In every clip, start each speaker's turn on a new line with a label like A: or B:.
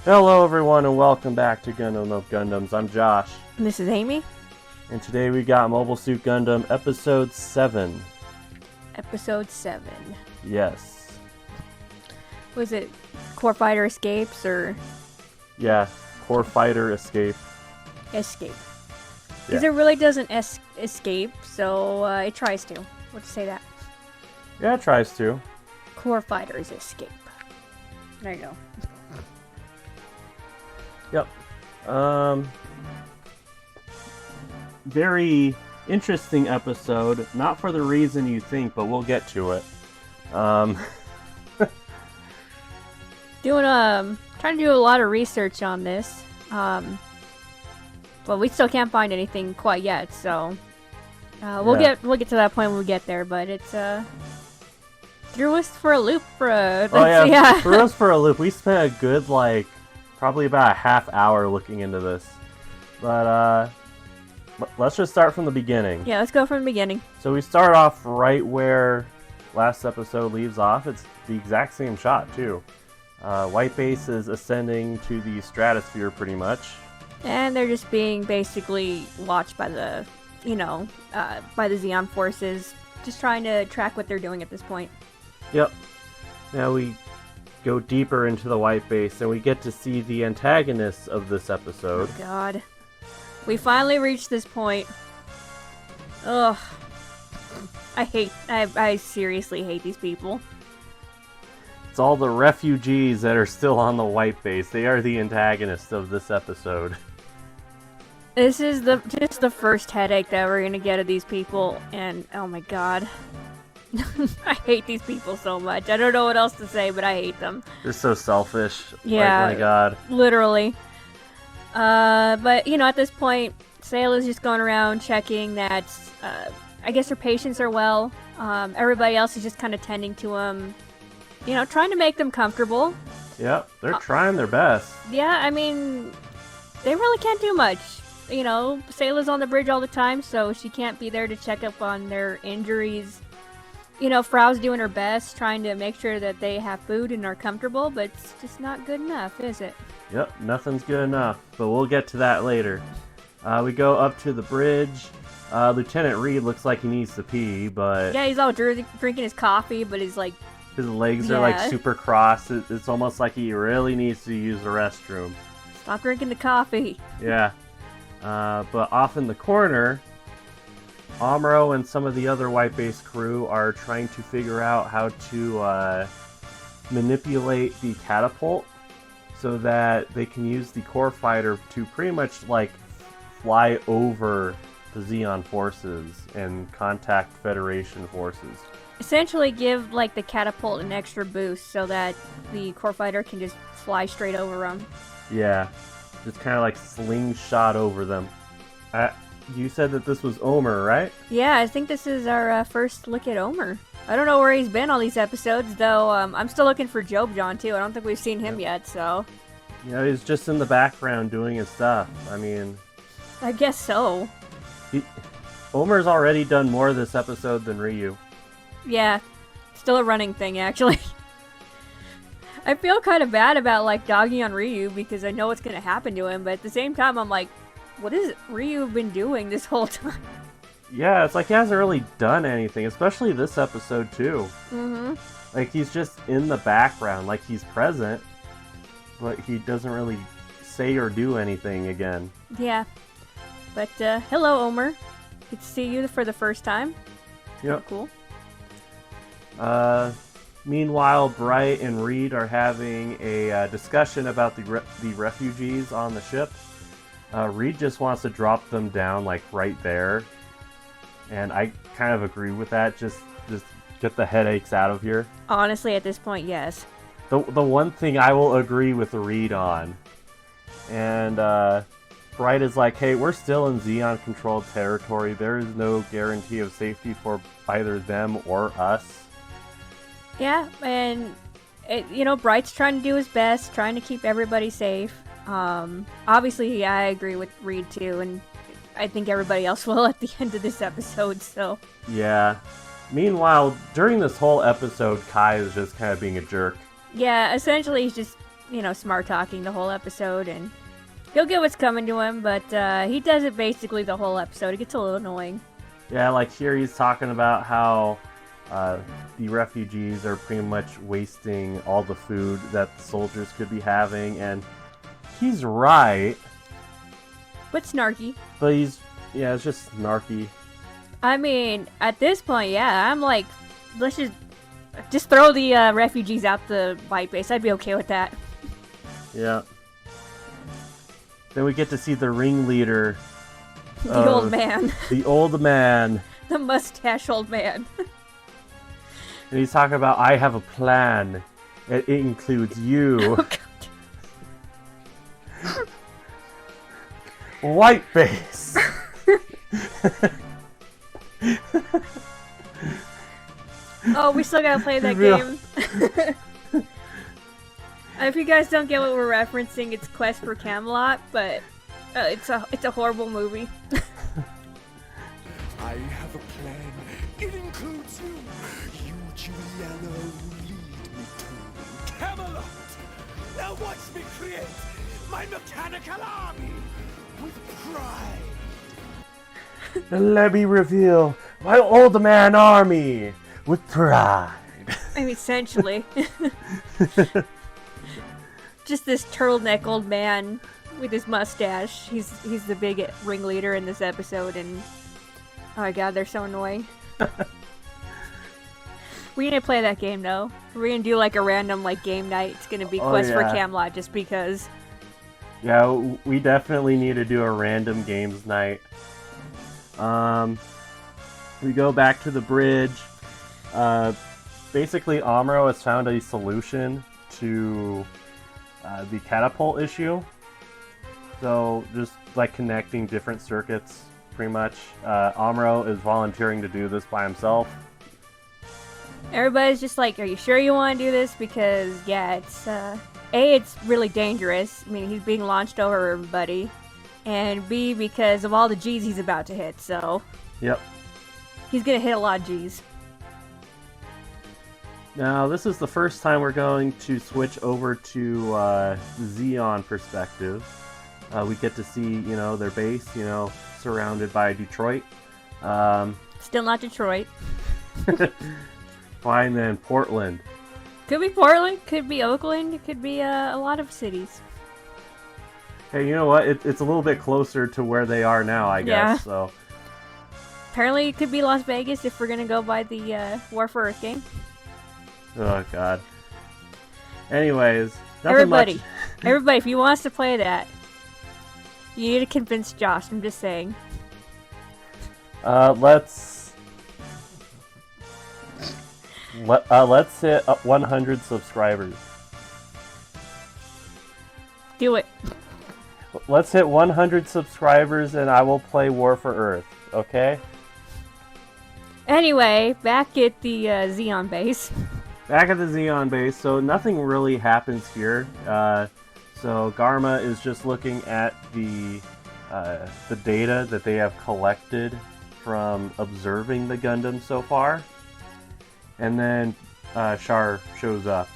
A: Hello everyone and welcome back to Gundam of Gundams. I'm Josh.
B: And this is Amy.
A: And today we got Mobile Suit Gundam Episode 7.
B: Episode 7.
A: Yes.
B: Was it Core Fighter Escapes or...
A: Yeah, Core Fighter Escape.
B: Escape.
A: Yeah.
B: Because it really doesn't escape, so it tries to. Let's say that.
A: Yeah, it tries to.
B: Core Fighters Escape. There you go.
A: Yep. Very interesting episode. Not for the reason you think, but we'll get to it.
B: Trying to do a lot of research on this. But we still can't find anything quite yet, so we'll get to that point when we get there. But it's threw us for a loop for a...
A: yeah, threw us for a loop. We spent a good probably about a half hour looking into this. But let's just start from the beginning.
B: Yeah, let's go from the beginning.
A: So we start off right where last episode leaves off. It's the exact same shot too. White Base is ascending to the stratosphere pretty much.
B: And they're just being basically watched by the, by the Zeon forces. Just trying to track what they're doing at this point.
A: Yep. Now we go deeper into the White Base and we get to see the antagonists of this episode.
B: Oh God. We finally reached this point. Ugh. I seriously hate these people.
A: It's all the refugees that are still on the White Base. They are the antagonists of this episode.
B: This is just the first headache that we're gonna get of these people, and oh my God. I hate these people so much. I don't know what else to say, but I hate them.
A: They're so selfish.
B: Yeah.
A: Oh my God.
B: Literally. But, at this point, Sayla's just going around checking that, I guess her patients are well. Everybody else is just kind of tending to them, trying to make them comfortable.
A: Yep, they're trying their best.
B: Yeah, I mean, they really can't do much. Sayla's on the bridge all the time, so she can't be there to check up on their injuries. Frau's doing her best, trying to make sure that they have food and are comfortable, but it's just not good enough, is it?
A: Yep, nothing's good enough, but we'll get to that later. We go up to the bridge. Lieutenant Reed looks like he needs to pee, but...
B: Yeah, he's all drinking his coffee, but he's like...
A: His legs are super crossed. It's almost like he really needs to use the restroom.
B: Stop drinking the coffee.
A: Yeah. But off in the corner, Amuro and some of the other White Base crew are trying to figure out how to manipulate the catapult so that they can use the core fighter to pretty much fly over the Zeon forces and contact Federation forces.
B: Essentially give the catapult an extra boost so that the core fighter can just fly straight over them.
A: Yeah, just kind of slingshot over them. You said that this was Omer, right?
B: Yeah, I think this is our first look at Omer. I don't know where he's been all these episodes, though. I'm still looking for Job John, too. I don't think we've seen him yet, so...
A: He's just in the background doing his stuff. I mean...
B: I guess so.
A: Omer's already done more this episode than Ryu.
B: Yeah, still a running thing, actually. I feel kind of bad about, dogging on Ryu, because I know what's going to happen to him, but at the same time, I'm like, what has Ryu been doing this whole time?
A: Yeah, it's like he hasn't really done anything, especially this episode, too.
B: Mm-hmm.
A: He's just in the background, he's present, but he doesn't really say or do anything again.
B: Yeah. But, hello, Omer. Good to see you for the first time.
A: Yep.
B: Cool.
A: Meanwhile, Bright and Reed are having a discussion about the refugees on the ship. Reed just wants to drop them down, right there. And I kind of agree with that. Just get the headaches out of here.
B: Honestly, at this point, yes.
A: The one thing I will agree with Reed on. And Bright is like, hey, we're still in Zeon-controlled territory. There is no guarantee of safety for either them or us.
B: Yeah, and, Bright's trying to do his best, trying to keep everybody safe. Obviously, I agree with Reed, too, and I think everybody else will at the end of this episode, so...
A: Yeah. Meanwhile, during this whole episode, Kai is just kind of being a jerk.
B: Yeah, essentially he's just smart talking the whole episode, and he'll get what's coming to him, but he does it basically the whole episode. It gets a little annoying.
A: Yeah, like here he's talking about how the refugees are pretty much wasting all the food that the soldiers could be having, and he's right.
B: But snarky.
A: But it's just snarky.
B: I mean, at this point, yeah, I'm like, let's just throw the refugees out the white base. I'd be okay with that.
A: Yeah. Then we get to see the ringleader.
B: The old man.
A: The old man.
B: The mustache old man.
A: And he's talking about, I have a plan. It includes you.
B: Oh,
A: White base.
B: Oh, we still gotta play that game. If you guys don't get what we're referencing, it's Quest for Camelot, but it's a horrible movie.
C: I have a plan. It includes you. You, Giuliano, lead me to Camelot. Now watch me create my mechanical army with pride.
A: And let me reveal my old man army with pride.
B: I mean, essentially. Just this turtleneck old man with his mustache. He's the big ringleader in this episode, and oh my god, they're so annoying. We need to play that game though. We're gonna do like a random like game night. It's gonna be Quest for Camelot just because.
A: Yeah, we definitely need to do a random games night. We go back to the bridge. Basically, Amuro has found a solution to the catapult issue. So just like connecting different circuits, pretty much. Amuro is volunteering to do this by himself.
B: Everybody's just like, "Are you sure you want to do this?" Because yeah, it's really dangerous. I mean, he's being launched over everybody, and B, because of all the G's he's about to hit. So
A: yep,
B: he's gonna hit a lot of G's.
A: Now, this is the first time we're going to switch over to Xeon perspective. We get to see, their base, surrounded by Detroit.
B: Still not Detroit.
A: Fine then, Portland.
B: Could be Portland, could be Oakland, it could be a lot of cities.
A: Hey, you know what? It's a little bit closer to where they are now, I guess. So
B: apparently it could be Las Vegas if we're gonna go by the War for Earth game.
A: Oh god. Anyways,
B: everybody, if you want us to play that, you need to convince Josh. I'm just saying.
A: Let's hit 100 subscribers.
B: Do it.
A: Let's hit 100 subscribers, and I will play War for Earth. Okay.
B: Anyway, back at the Xeon base.
A: Back at the Xeon base, so nothing really happens here. So Garma is just looking at the data that they have collected from observing the Gundam so far. And then Char shows up.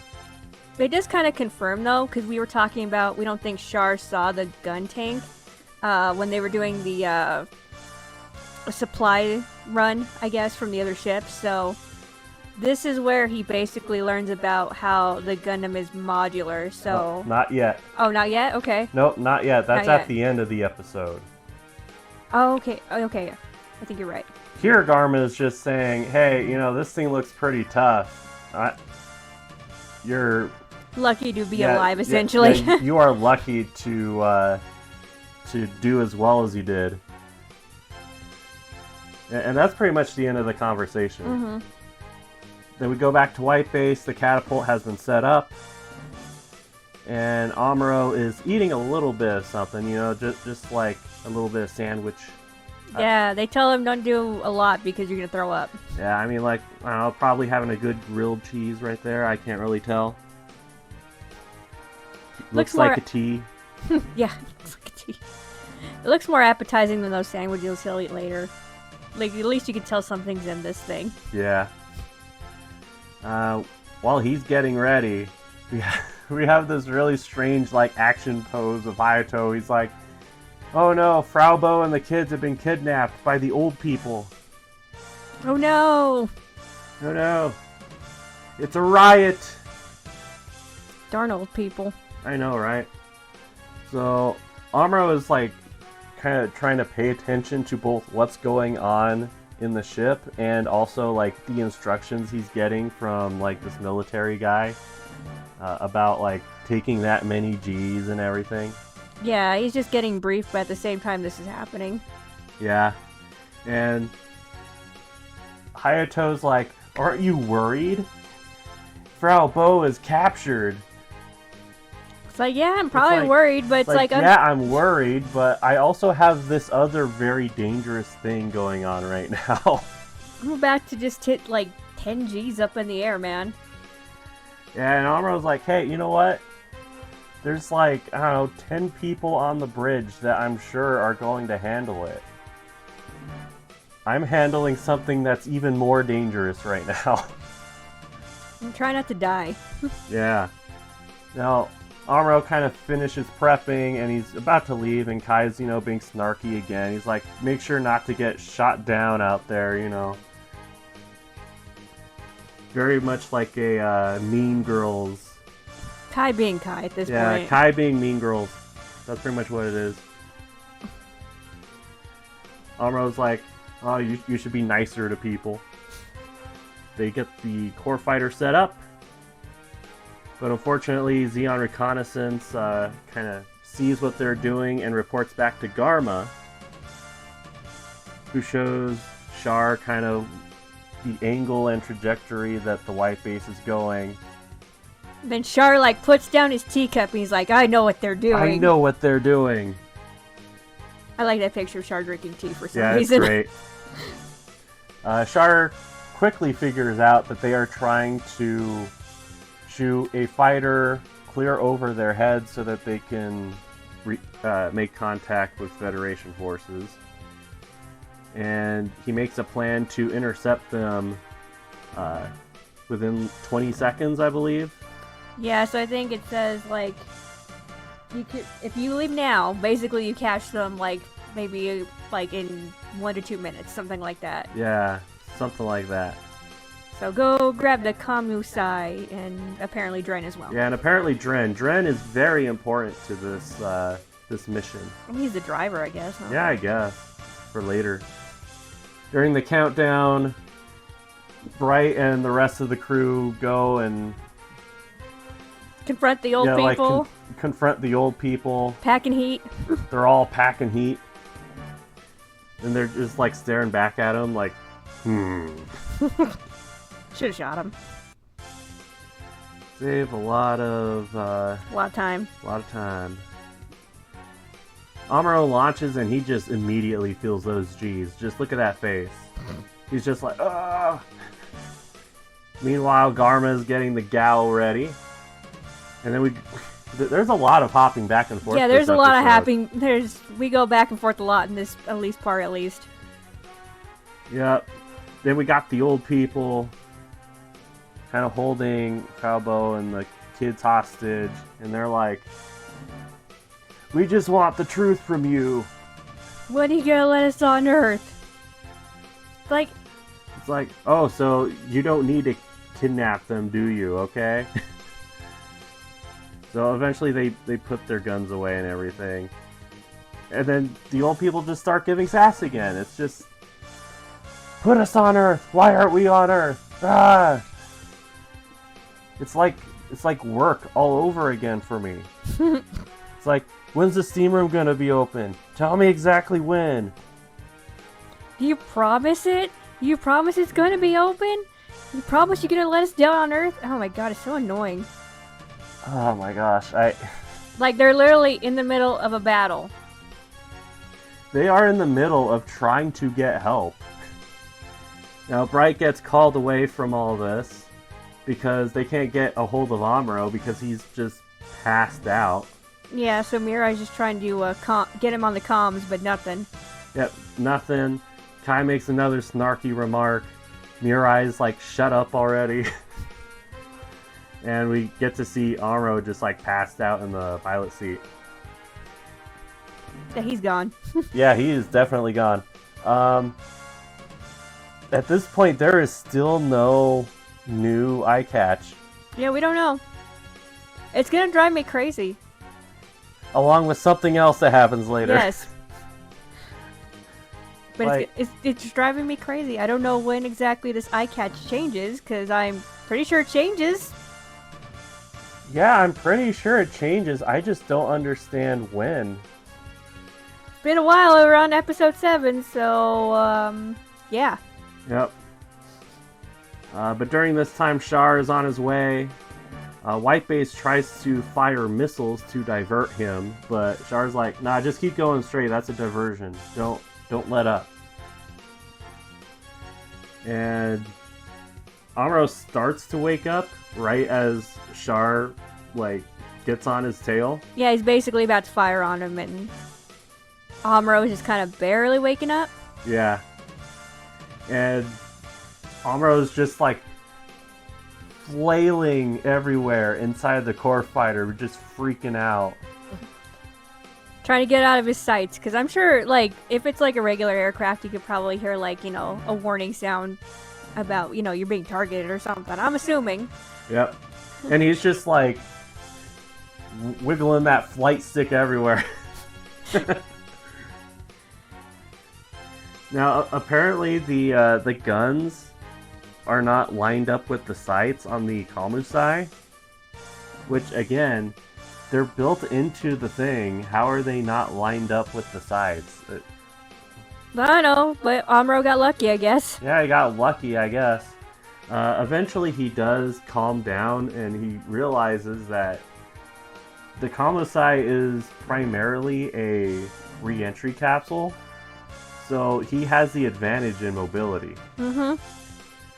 B: It does kind of confirm, though, because we were talking about we don't think Char saw the gun tank when they were doing the supply run, I guess, from the other ships. So this is where he basically learns about how the Gundam is modular. So
A: not yet.
B: Oh, not yet? Okay.
A: Nope, not yet. That's
B: not
A: at
B: yet.
A: the end of the episode.
B: Oh, okay. Okay. I think you're right.
A: Here, Garma is just saying, hey, this thing looks pretty tough. You're
B: lucky to be alive, essentially.
A: Yeah, you are lucky to do as well as you did. And that's pretty much the end of the conversation.
B: Mm-hmm.
A: Then we go back to White Base. The catapult has been set up. And Amuro is eating a little bit of something, just like a little bit of sandwich.
B: Yeah, they tell him don't do a lot because you're going to throw up.
A: Yeah, I mean, like, I don't know, probably having a good grilled cheese right there. I can't really tell. Looks like a tea.
B: Yeah, looks like a tea. It looks more appetizing than those sandwiches he'll eat later. Like, at least you can tell something's in this thing.
A: Yeah. While he's getting ready, we have this really strange like action pose of Hayato. He's like, "Oh no, Frau Bo and the kids have been kidnapped by the old people.
B: Oh no!
A: Oh no, it's a riot."
B: Darn old people.
A: I know, right? So Amuro is like kind of trying to pay attention to both what's going on in the ship and also like the instructions he's getting from like this military guy about like taking that many G's and everything.
B: Yeah, he's just getting briefed, but at the same time this is happening.
A: Yeah. And Hayato's like, "Aren't you worried? Frau Bo is captured."
B: It's like, yeah, I'm probably
A: like-
B: worried, but it's like,
A: yeah, I'm worried, but I also have this other very dangerous thing going on right now.
B: I'm about to just hit like 10 G's up in the air, man.
A: Yeah, and Amuro's like, "Hey, you know what? There's like, I don't know, 10 people on the bridge that I'm sure are going to handle it. I'm handling something that's even more dangerous right now."
B: I'm trying not to die.
A: Yeah. Now, Amuro kind of finishes prepping and he's about to leave, and Kai's, being snarky again. He's like, "Make sure not to get shot down out there, Very much like a Mean Girls.
B: Kai being Kai at this
A: Yeah,
B: point.
A: Kai being Mean Girls. That's pretty much what it is. Amuro's like, "Oh, you should be nicer to people." They get the core fighter set up. But unfortunately, Xeon Reconnaissance kind of sees what they're doing and reports back to Garma, who shows Char kind of the angle and trajectory that the white base is going.
B: Then Char like puts down his teacup and he's like, I know what they're doing.
A: I know what they're doing.
B: I like that picture of Char drinking tea for some
A: Yeah, it's
B: reason.
A: great. Char quickly figures out that they are trying to shoot a fighter clear over their heads so that they can make contact with Federation forces. And he makes a plan to intercept them within 20 seconds, I believe.
B: Yeah, so I think it says like, if you leave now, basically you catch them like maybe like in 1 to 2 minutes, something like that.
A: Yeah, something like that.
B: So go grab the Kamusai and apparently Dren as well.
A: Yeah, and apparently Dren is very important to this mission.
B: He's the driver, I guess. Huh?
A: Yeah, I guess. For later. During the countdown, Bright and the rest of the crew go and
B: Confront the old people.
A: Confront the old people.
B: Packing heat.
A: They're all packing heat. And they're just like staring back at him like,
B: Should've shot him.
A: Save a lot of
B: time.
A: A lot of time. Amuro launches and he just immediately feels those G's. Just look at that face. He's just like, ah. Meanwhile, Garma's getting the Gao ready. And then there's a lot of hopping back and forth.
B: Yeah, there's
A: this
B: a lot of
A: episode.
B: we go back and forth a lot in this at least.
A: Yep. Then we got the old people kind of holding Calbo and the kids hostage, and they're like, "We just want the truth from you."
B: When are you gonna let us on Earth?
A: It's like, oh, so you don't need to kidnap them, do you? Okay. So eventually they put their guns away and everything. And then the old people just start giving sass again. It's just, put us on Earth. Why aren't we on Earth? Ah! It's like work all over again for me. It's like, when's the steam room gonna be open? Tell me exactly when.
B: You promise it? You promise it's gonna be open? You promise you're gonna let us down on Earth? Oh my god, it's so annoying.
A: Oh my gosh,
B: Like, they're literally in the middle of a battle.
A: They are in the middle of trying to get help. Now, Bright gets called away from all this because they can't get a hold of Amuro because he's just passed out.
B: Yeah, so Mirai's just trying to get him on the comms, but nothing.
A: Yep, nothing. Kai makes another snarky remark. Mirai's like, shut up already. And we get to see Amuro just like passed out in the pilot seat.
B: Yeah, he's gone.
A: Yeah, he is definitely gone. At this point, there is still no new eye catch.
B: Yeah, we don't know. It's gonna drive me crazy.
A: Along with something else that happens later.
B: Yes. But
A: Like-
B: it's driving me crazy. I don't know when exactly this eye catch changes, because I'm pretty sure it changes.
A: Yeah, I'm pretty sure it changes. I just don't understand when.
B: It's been a while. We're on episode 7, so, yeah.
A: Yep. But during this time, Char is on his way. Whitebase tries to fire missiles to divert him, but Char's like, nah, just keep going straight. That's a diversion. Don't let up. And Amuro starts to wake up right as Char, like, gets on his tail.
B: Yeah, he's basically about to fire on him, and Amuro is just kind of barely waking up.
A: Yeah. And Amuro's just, like, flailing everywhere inside the core fighter, just freaking out.
B: Trying to get out of his sights, because I'm sure, like, if it's like a regular aircraft, you could probably hear, like, you know, a warning sound about, you know, you're being targeted or something. I'm assuming.
A: Yep. And he's just like wiggling that flight stick everywhere. Now, apparently the guns are not lined up with the sights on the Kamusai, which again, they're built into the thing. How are they not lined up with the sights?
B: I don't know, but Amuro got lucky, I guess.
A: Yeah, he got lucky, I guess. Eventually, he does calm down, and he realizes that the Kamusai is primarily a re-entry capsule, so he has the advantage in mobility.
B: Mm-hmm.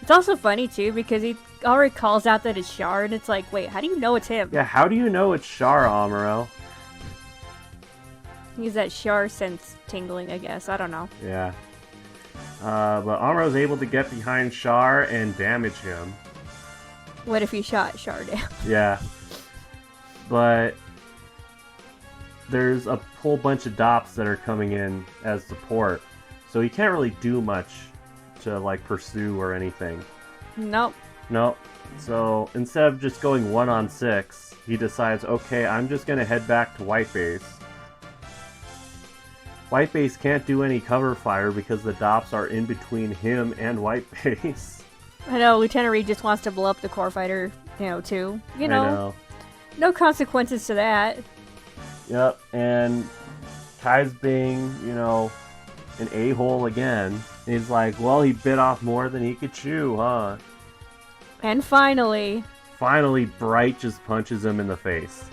B: It's also funny, too, because he already calls out that it's Char, and it's like, wait, how do you know it's him?
A: Yeah, how do you know it's Char, Amuro?
B: He's that Char sense tingling, I guess. I don't know.
A: Yeah. But Amuro's able to get behind Char and damage him.
B: What if he shot Char down?
A: Yeah. But there's a whole bunch of DOPs that are coming in as support, so he can't really do much to, like, pursue or anything.
B: Nope.
A: Nope. So instead of just going 1-on-6, he decides, okay, I'm just gonna head back to Whitebase. Whitebase can't do any cover fire because the DOPs are in between him and Whitebase.
B: I know, Lieutenant Reed just wants to blow up the core fighter, you know, too. You
A: I
B: know, no consequences to that.
A: Yep, and Kai's being, you know, an a-hole again. He's like, well, he bit off more than he could chew, huh?
B: And finally,
A: Bright just punches him in the face.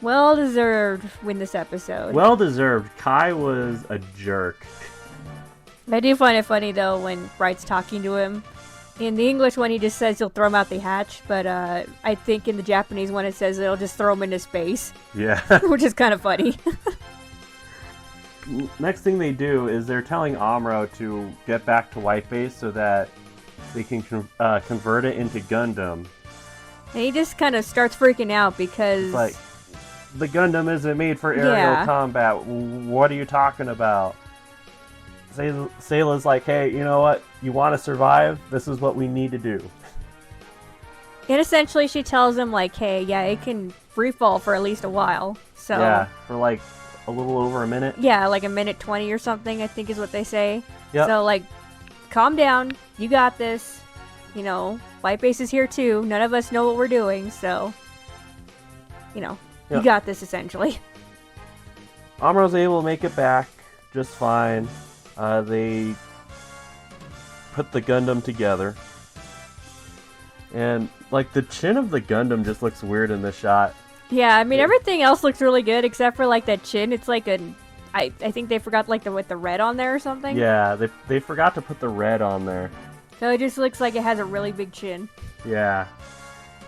B: well deserved win this episode.
A: Well deserved. Kai was a jerk.
B: I do find it funny though when Bright's talking to him. In the English one, he just says he'll throw him out the hatch, but I think in the Japanese one, it says it'll just throw him into space,
A: Yeah.
B: which is kind of funny.
A: Next thing they do is they're telling Amuro to get back to Whitebase so that they can convert it into Gundam.
B: And he just kind of starts freaking out because,
A: It's like, the Gundam isn't made for aerial
B: Yeah.
A: combat. What are you talking about? Sayla's like, hey, you know what? You want to survive? This is what we need to do.
B: and essentially she tells him like, hey, yeah, it can free fall for at least a while. So
A: Yeah, for like a little over a minute.
B: yeah, like a minute 20 or something, I think is what they say.
A: Yep.
B: So like, calm down, you got this. You know, Whitebase is here too. None of us know what we're doing, so you know, you
A: Yep.
B: got this essentially.
A: Amuro's able to make it back just fine. They put the Gundam together. And, like, the chin of the Gundam just looks weird in this shot.
B: Yeah, I mean everything else looks really good except for like that chin. It's like I think they forgot like with the red on there or something.
A: Yeah, they forgot to put the red on there.
B: So it just looks like it has a really big chin.
A: Yeah.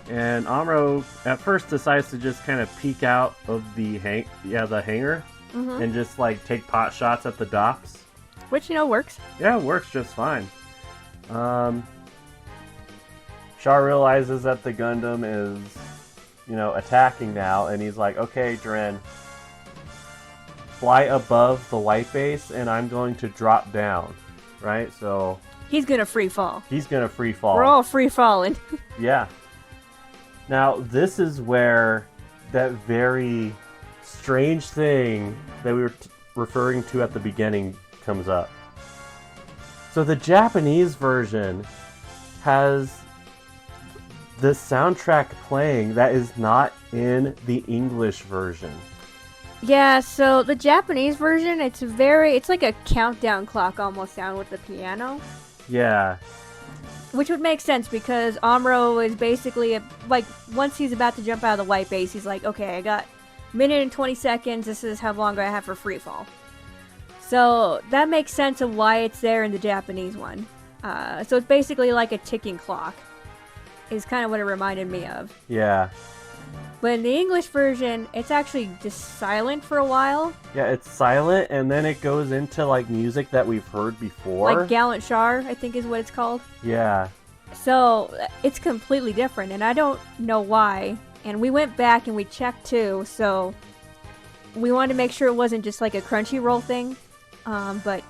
A: And Amuro at first decides to just kind of peek out of the hangar
B: Mm-hmm.
A: and just like take pot shots at the DOPs.
B: Which, you know, works.
A: Yeah, it works just fine. Char realizes that the Gundam is, attacking now, and he's like, okay, Dren, fly above the white base, and I'm going to drop down, right? So
B: He's gonna free fall.
A: he's going to free fall.
B: We're all free falling.
A: Yeah. Now, this is where that very strange thing that we were referring to at the beginning comes up. So the Japanese version has the soundtrack playing that is not in the English version.
B: Yeah, so the Japanese version, it's like a countdown clock almost sound with the piano.
A: Yeah.
B: Which would make sense because Amuro is basically, once he's about to jump out of the white base, he's like, okay, I got a minute and 20 seconds, this is how long I have for free fall. So that makes sense of why it's there in the Japanese one. So it's basically like a ticking clock, is kind of what it reminded me of.
A: Yeah.
B: But in the English version, it's actually just silent for a while.
A: Yeah, it's silent, and then it goes into, music that we've heard before.
B: Like Gallant Char, I think is what it's called.
A: Yeah.
B: So it's completely different, and I don't know why. And we went back and we checked too, so we wanted to make sure it wasn't just like a Crunchyroll thing. But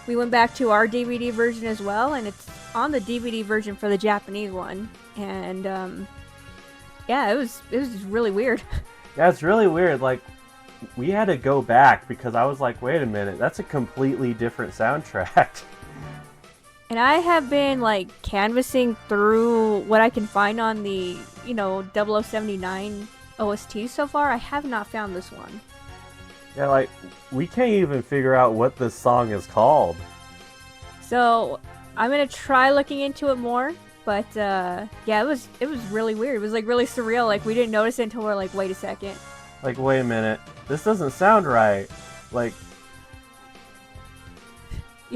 B: we went back to our DVD version as well, and it's on the DVD version for the Japanese one. And yeah, it was just really weird.
A: Yeah, it's really weird. We had to go back because I was like, wait a minute, that's a completely different soundtrack.
B: And I have been canvassing through what I can find on the 0079 OST so far. I have not found this one.
A: Yeah, we can't even figure out what this song is called.
B: So I'm gonna try looking into it more. But yeah, it was really weird. It was really surreal. We didn't notice it until we're like, wait a second.
A: Wait a minute, this doesn't sound right.
B: Yeah,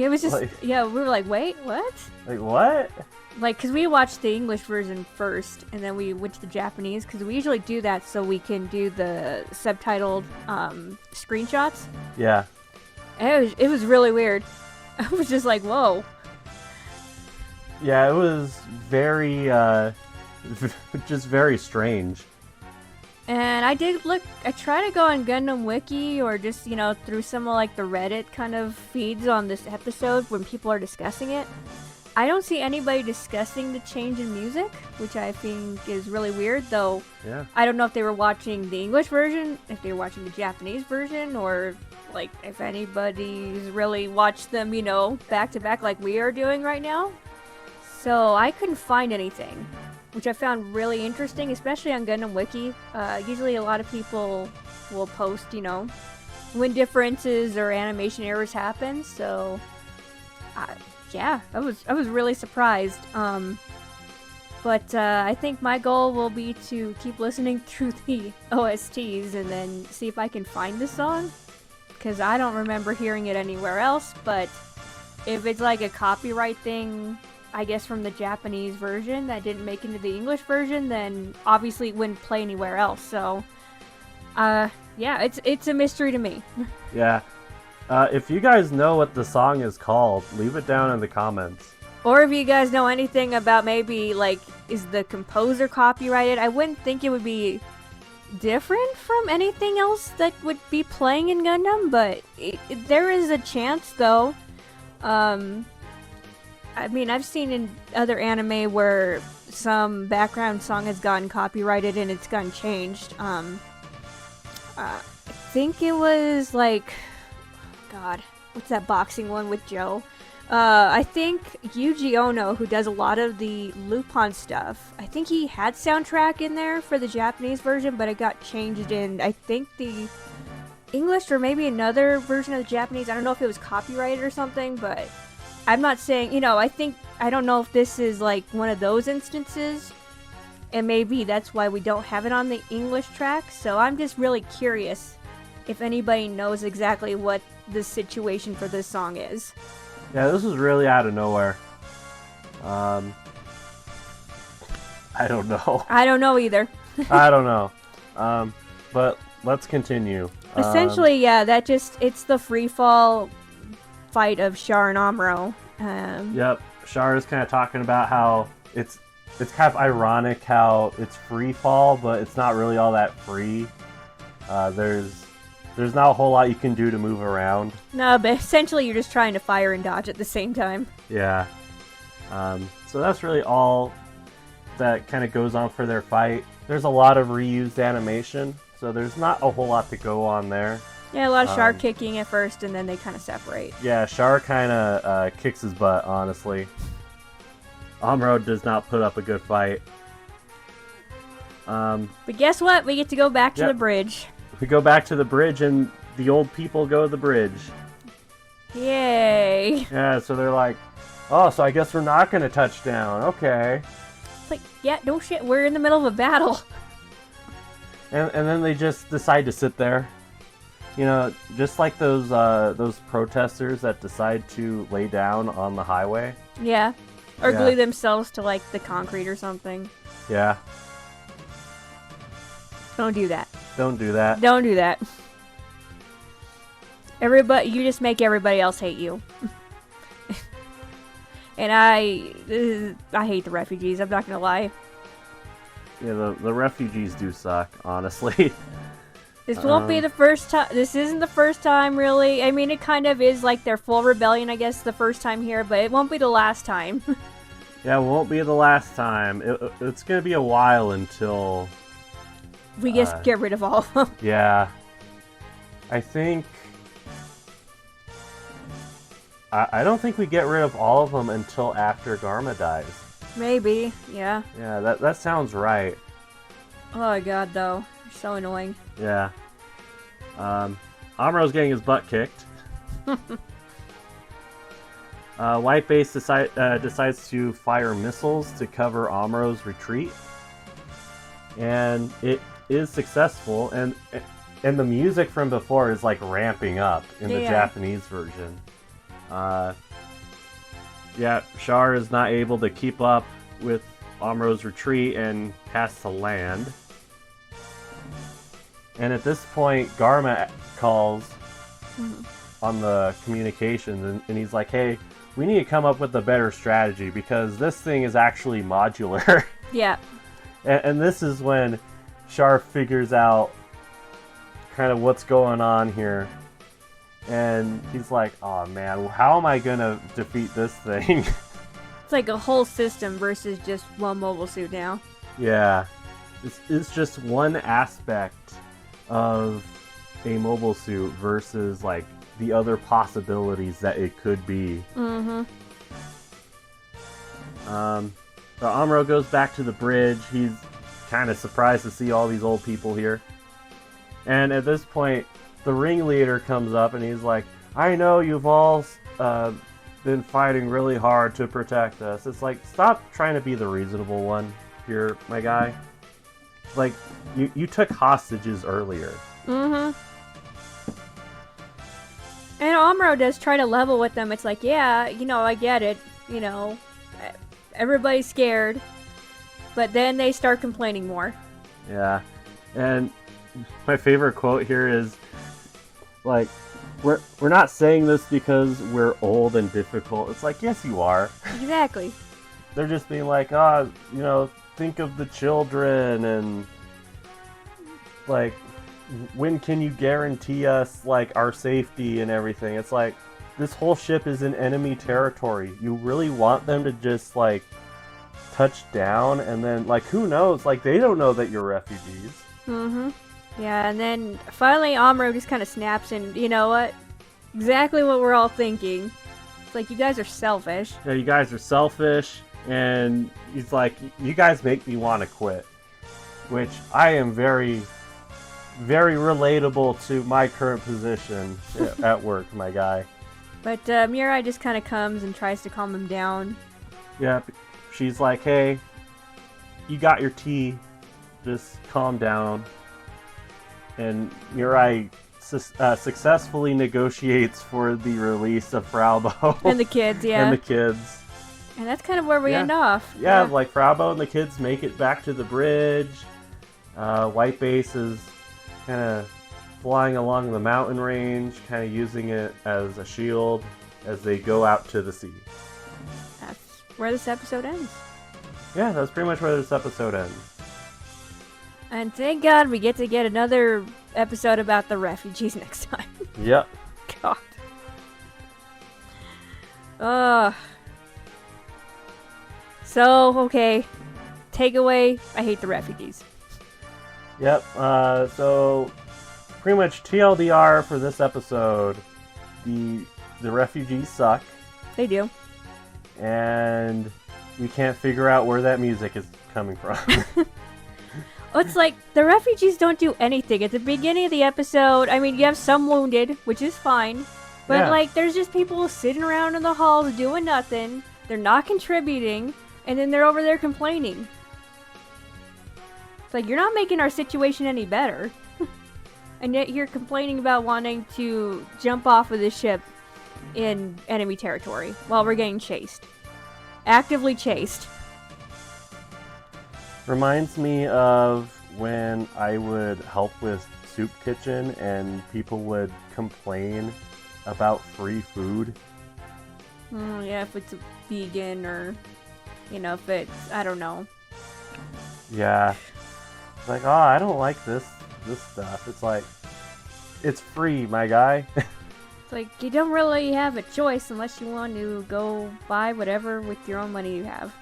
B: it was just yeah. We were like, wait, what?
A: What?
B: Because we watched the English version first, and then we went to the Japanese because we usually do that so we can do the subtitled screenshots.
A: Yeah.
B: And it was really weird. I was just like, whoa.
A: Yeah, it was very, just very strange.
B: And I did look, I tried to go on Gundam Wiki or just, through some of the Reddit kind of feeds on this episode when people are discussing it. I don't see anybody discussing the change in music, which I think is really weird, though.
A: Yeah.
B: I don't know if they were watching the English version, if they were watching the Japanese version, or if anybody's really watched them, back to back like we are doing right now. So I couldn't find anything, which I found really interesting, especially on Gundam Wiki. Usually a lot of people will post, when differences or animation errors happen. So, yeah, I was really surprised. But I think my goal will be to keep listening through the OSTs and then see if I can find the song, because I don't remember hearing it anywhere else. But if it's a copyright thing, I guess from the Japanese version that didn't make it into the English version, then obviously it wouldn't play anywhere else. So, yeah, it's a mystery to me.
A: Yeah. If you guys know what the song is called, leave it down in the comments.
B: Or if you guys know anything about maybe, is the composer copyrighted? I wouldn't think it would be different from anything else that would be playing in Gundam, but there is a chance, though. I mean, I've seen in other anime where some background song has gotten copyrighted and it's gotten changed. I think it was God, what's that boxing one with Joe? I think Yuji Ono, who does a lot of the Lupin stuff, I think he had soundtrack in there for the Japanese version, but it got changed in, I think, the English or maybe another version of the Japanese. I don't know if it was copyrighted or something, but I'm not saying, I don't know if this is one of those instances, and maybe that's why we don't have it on the English track. So I'm just really curious if anybody knows exactly what the situation for this song is.
A: Yeah, this was really out of nowhere. I don't know.
B: I don't know either.
A: I don't know. But let's continue.
B: Essentially, yeah, it's the free fall fight of Char and Amuro.
A: Yep. Char is kind of talking about how it's it's kind of ironic how it's free fall, but it's not really all that free. There's not a whole lot you can do to move around.
B: No, but essentially you're just trying to fire and dodge at the same time.
A: Yeah. So that's really all that kind of goes on for their fight. There's a lot of reused animation, so there's not a whole lot to go on there.
B: Yeah, a lot of Char kicking at first, and then they kind of separate.
A: Yeah, Char kind of kicks his butt, honestly. Amuro does not put up a good fight.
B: But guess what? We get to go back to the bridge.
A: We go back to the bridge, and the old people go to the bridge.
B: Yay!
A: Yeah, so they're like, oh, so I guess we're not going to touch down. Okay.
B: It's like, yeah, no shit, we're in the middle of a battle.
A: And then they just decide to sit there. You know, just like those protesters that decide to lay down on the highway.
B: Yeah. Or glue themselves to, like, the concrete or something.
A: Yeah.
B: Don't do that.
A: Don't do that.
B: Don't do that. You just make everybody else hate you. And I hate the refugees, I'm not gonna lie.
A: Yeah, the refugees do suck, honestly.
B: This won't be the first time. This isn't the first time, really. I mean, it kind of is like their full rebellion, I guess, the first time here, but it won't be the last time.
A: Yeah, it won't be the last time. It's gonna be a while until
B: we just get rid of all of them.
A: Yeah. I think... I don't think we get rid of all of them until after Garma dies.
B: Maybe, yeah.
A: Yeah, that sounds right.
B: Oh my god, though. You're so annoying.
A: Yeah. Amuro's getting his butt kicked. White Base decides to fire missiles to cover Amuro's retreat. And it is successful, and the music from before is like ramping up in the Japanese version. Yeah, Char is not able to keep up with Amuro's retreat and has to land. And at this point, Garma calls on the communications, and he's like, hey, we need to come up with a better strategy because this thing is actually modular.
B: Yeah.
A: And this is when Char figures out kind of what's going on here. And he's like, oh man, how am I going to defeat this thing?
B: It's like a whole system versus just one mobile suit now.
A: Yeah. It's just one aspect of a mobile suit versus like the other possibilities that it could be.
B: Mm-hmm.
A: So Amuro goes back to the bridge. He's kind of surprised to see all these old people here. And at this point, the ringleader comes up and he's like, I know you've all been fighting really hard to protect us. It's like, stop trying to be the reasonable one here, my guy. Like, you took hostages earlier.
B: Mm-hmm. And Amuro does try to level with them. It's like, yeah, you know, I get it. You know, everybody's scared. But then they start complaining more.
A: Yeah. And my favorite quote here is, like, we're not saying this because we're old and difficult. It's like, yes, you are.
B: Exactly.
A: They're just being like, oh, you know, think of the children and, like, when can you guarantee us, like, our safety and everything? It's like, this whole ship is in enemy territory. You really want them to just, like, touch down and then, like, who knows? Like, they don't know that you're refugees.
B: Mm-hmm. Yeah, and then finally Amuro just kind of snaps and, you know what? Exactly what we're all thinking. It's like, you guys are selfish.
A: Yeah, you guys are selfish, and he's like, you guys make me want to quit. Which I am very, very relatable to my current position at work, my guy.
B: But Mirai just kind of comes and tries to calm him down.
A: Yeah, she's like, hey, you got your tea, just calm down. And Mirai successfully negotiates for the release of Fraubo.
B: And the kids, yeah.
A: And the kids.
B: And that's kind of where we end off.
A: Yeah, like Fraubo and the kids make it back to the bridge. White Base is kind of flying along the mountain range, kind of using it as a shield as they go out to the sea.
B: That's where this episode ends.
A: Yeah, that's pretty much where this episode ends.
B: And thank God we get to get another episode about the refugees next time.
A: Yep.
B: God. Ugh. So, okay. Takeaway, I hate the refugees.
A: Yep. So pretty much TLDR for this episode. The refugees suck,
B: They do.
A: and we can't figure out where that music is coming from.
B: It's like, the refugees don't do anything. At the beginning of the episode, I mean, you have some wounded, which is fine. But,
A: Yeah.
B: like, there's just people sitting around in the halls doing nothing. They're not contributing. And then they're over there complaining. It's like, you're not making our situation any better. And yet you're complaining about wanting to jump off of the ship in enemy territory while we're getting chased. Actively chased.
A: Reminds me of when I would help with Soup Kitchen and people would complain about free food.
B: Yeah, if it's vegan or, if it's, I don't know.
A: Yeah. It's like, oh, I don't like this stuff. It's like, it's free, my guy.
B: It's like, you don't really have a choice unless you want to go buy whatever with your own money you have.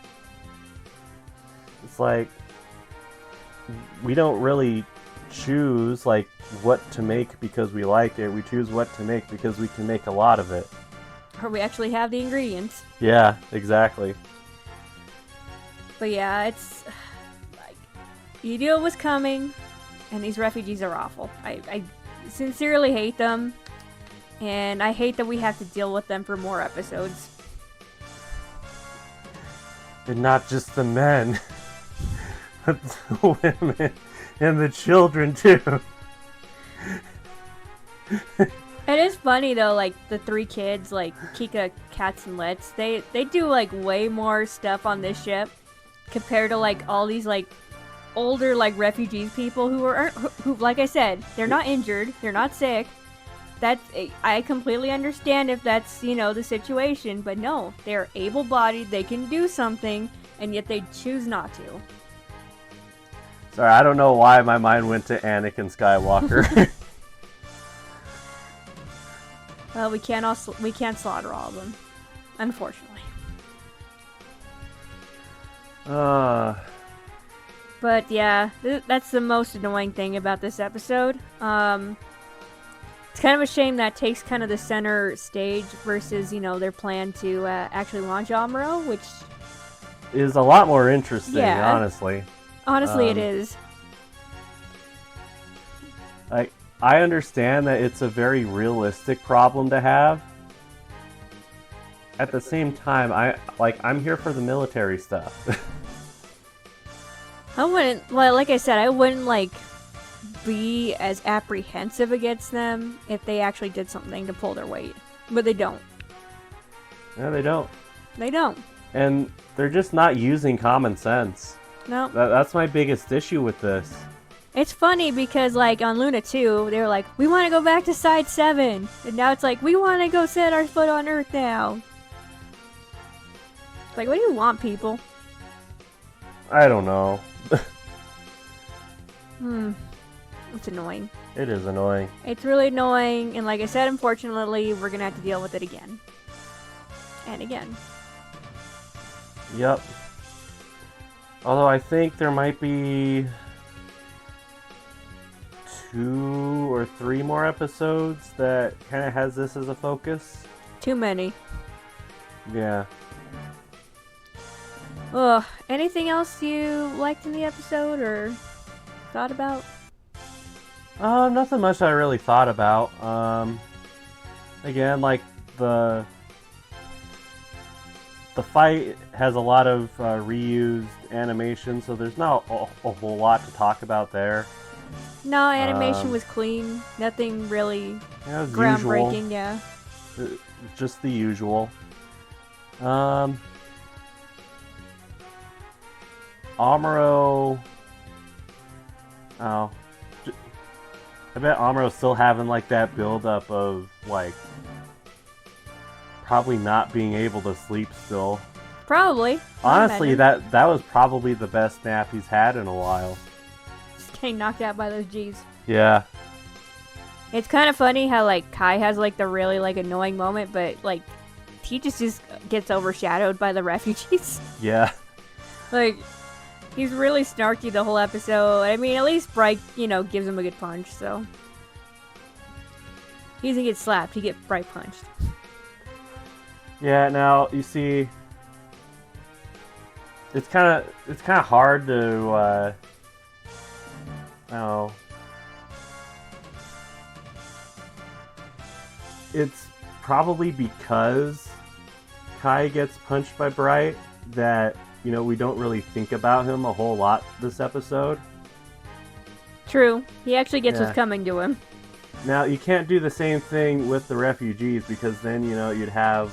A: It's like, we don't really choose, like, what to make because we like it. We choose what to make because we can make a lot of it.
B: Or we actually have the ingredients.
A: Yeah, exactly.
B: But yeah, it's like, you knew it was coming, and these refugees are awful. I sincerely hate them, and I hate that we have to deal with them for more episodes.
A: And not just the men, but the women and the children too.
B: It is funny though, like the three kids, like Kika, Katz, and Let's, they do like way more stuff on this ship compared to like all these like older like refugees people who like I said, they're not injured, they're not sick. I completely understand if that's, the situation, but no, they're able-bodied, they can do something, and yet they choose not to.
A: Sorry, I don't know why my mind went to Anakin Skywalker.
B: Well, we can't slaughter all of them, unfortunately. But yeah, that's the most annoying thing about this episode. It's kind of a shame that takes kind of the center stage versus, their plan to actually launch Amuro, which
A: is a lot more interesting,
B: Yeah.
A: honestly.
B: honestly it is.
A: I understand that it's a very realistic problem to have. At the same time, I'm here for the military stuff.
B: I wouldn't, like I said, I wouldn't be as apprehensive against them if they actually did something to pull their weight. But they don't.
A: No, they don't.
B: They don't.
A: And they're just not using common sense.
B: No.
A: That's my biggest issue with this.
B: It's funny because, on Luna 2, they were like, we want to go back to Side 7. And now it's like, we want to go set our foot on Earth now. It's like, what do you want, people?
A: I don't know.
B: It's annoying.
A: It is annoying.
B: It's really annoying, and like I said, unfortunately, we're gonna have to deal with it again. And again.
A: Yep. Although I think there might be 2 or 3 more episodes that kind of has this as a focus.
B: Too many.
A: Yeah.
B: Ugh. Anything else you liked in the episode or thought about?
A: Nothing much I really thought about. Again, the fight has a lot of reused animation, so there's not a whole lot to talk about there.
B: No, animation was clean. Nothing really
A: Yeah, it was
B: groundbreaking,
A: usual.
B: yeah.
A: Just the usual. Amuro. Oh. I bet Amuro's still having that buildup of probably not being able to sleep still.
B: Probably.
A: Honestly, that was probably the best nap he's had in a while.
B: Just getting knocked out by those G's.
A: Yeah.
B: It's kind of funny how, like, Kai has, like, the really, like, annoying moment, but, like, he just gets overshadowed by the refugees.
A: Yeah.
B: Like, he's really snarky the whole episode. I mean, at least Bright, gives him a good punch, so. He doesn't get slapped, he gets Bright punched.
A: Yeah, now, you see, it's kind of hard to, I don't know. It's probably because Kai gets punched by Bright that, we don't really think about him a whole lot this episode.
B: True. He actually gets what's coming to him.
A: Now, you can't do the same thing with the refugees because then, you'd have,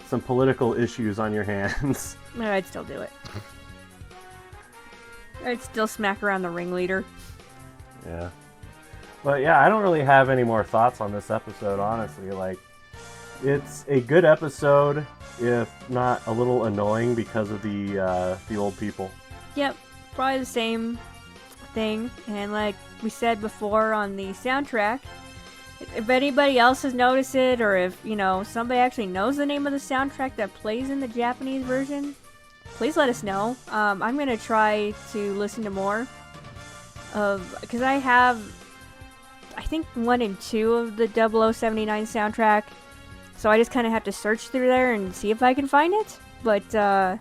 A: some political issues on your hands.
B: I'd still do it. I'd still smack around the ringleader.
A: Yeah. But yeah, I don't really have any more thoughts on this episode, honestly. Like, it's a good episode, if not a little annoying because of the old people.
B: Yep, probably the same thing. And like we said before on the soundtrack, if anybody else has noticed it, or if, somebody actually knows the name of the soundtrack that plays in the Japanese version, please let us know. I'm going to try to listen to more because I have, I think, 1 and 2 of the 0079 soundtrack. So I just kind of have to search through there and see if I can find it. But, yeah,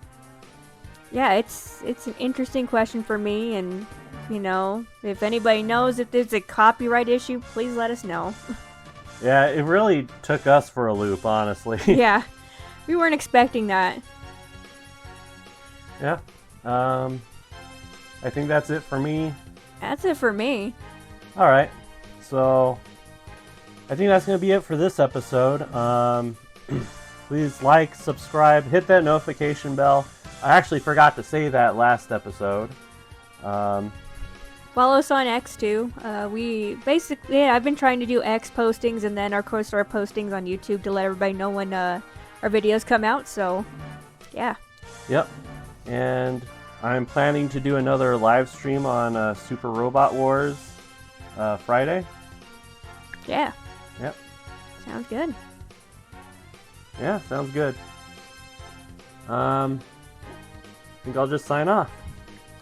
B: it's an interesting question for me. And, if anybody knows if there's a copyright issue, please let us know.
A: Yeah, it really took us for a loop, honestly.
B: Yeah, we weren't expecting that.
A: Yeah. I think that's it for me.
B: That's it for me.
A: Alright. So, I think that's going to be it for this episode. Please like, subscribe, hit that notification bell. I actually forgot to say that last episode.
B: Follow us on X too. We basically, I've been trying to do X postings and then, of course, our postings on YouTube to let everybody know when our videos come out. So, yeah. Yep.
A: And I'm planning to do another live stream on Super Robot Wars Friday.
B: Yeah.
A: Yep.
B: Sounds good.
A: Yeah, sounds good. I think I'll just sign off.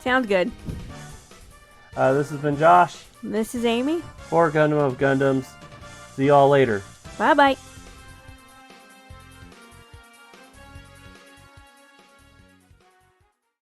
B: Sounds good.
A: This has been Josh.
B: This is Amy.
A: For Gundam of Gundams. See y'all later.
B: Bye-bye.